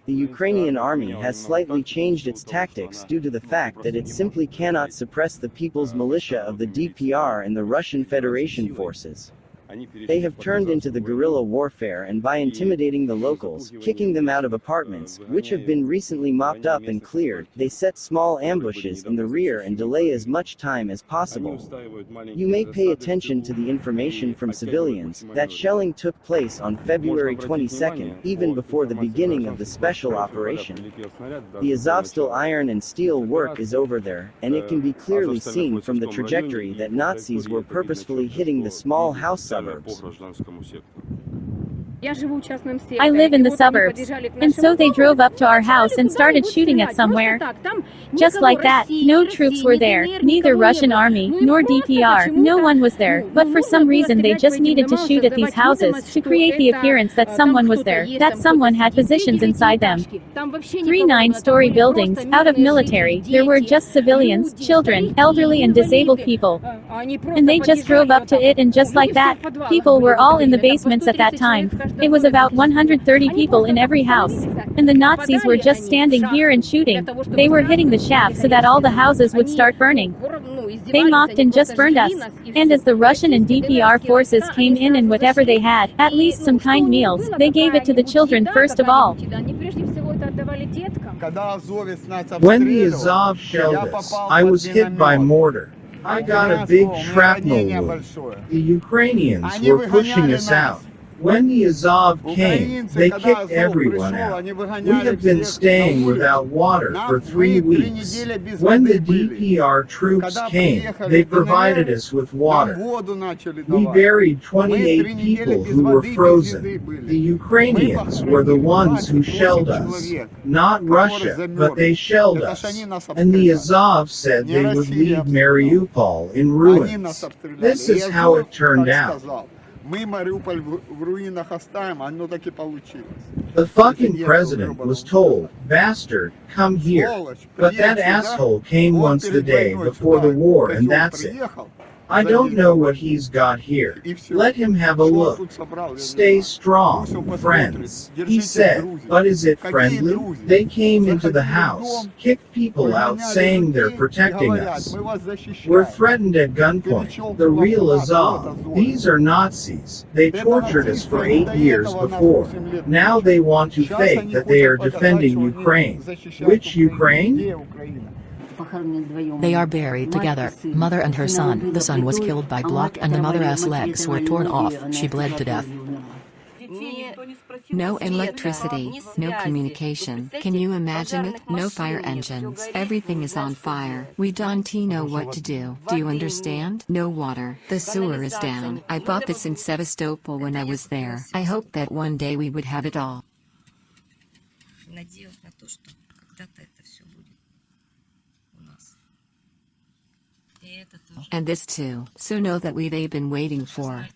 The Ukrainian army has slightly changed its tactics due to the fact that it simply cannot suppress the people's militia of the DPR and the Russian Federation forces. They have turned into the guerrilla warfare, and by intimidating the locals, kicking them out of apartments, which have been recently mopped up and cleared, they set small ambushes in the rear and delay as much time as possible. You may pay attention to the information from civilians that shelling took place on February 22nd, even before the beginning of the special operation. The Azovstal iron and steel work is over there, and it can be clearly seen from the trajectory that Nazis were purposefully hitting the small house suburbs. I live in the suburbs, and so they drove up to our house and started shooting at somewhere. Just like that, no troops were there, neither Russian army, nor DPR, no one was there, but for some reason they just needed to shoot at these houses, to create the appearance that someone was there, that someone had positions inside them. 3 9-story buildings, out of military, there were just civilians, children, elderly and disabled people. And they just drove up to it, and just like that, people were all in the basements at that time. It was about 130 people in every house. And the Nazis were just standing here and shooting. They were hitting the shaft so that all the houses would start burning. They mocked and just burned us. And as the Russian and DPR forces came in and whatever they had, at least some kind meals, they gave it to the children first of all. When the Azov shelled us, I was hit by mortar. I got a big shrapnel wound. The Ukrainians were pushing us out. When the Azov came, they kicked everyone out. We have been staying without water for 3 weeks. When the DPR troops came, they provided us with water. We buried 28 people who were frozen. The Ukrainians were the ones who shelled us. Not Russia, but they shelled us. And the Azov said they would leave Mariupol in ruins. This is how it turned out. The fucking president was told, "Bastard, come here." But that asshole came once the day before the war, and that's it. I don't know what he's got here. Let him have a look. Stay strong, friends, he said. But is it friendly? They came into the house, kicked people out saying they're protecting us. We're threatened at gunpoint. The real Azov. These are Nazis. They tortured us for 8 years before. Now they want to fake that they are defending Ukraine. Which Ukraine? They are buried together, mother and her son. The son was killed by Glock and the mother's legs were torn off. She bled to death. No electricity, no communication. Can you imagine it? No fire engines. Everything is on fire. We don't know what to do. Do you understand? No water. The sewer is down. I bought this in Sevastopol when I was there. I hope that one day we would have it all. And this too. So know that they've been waiting for.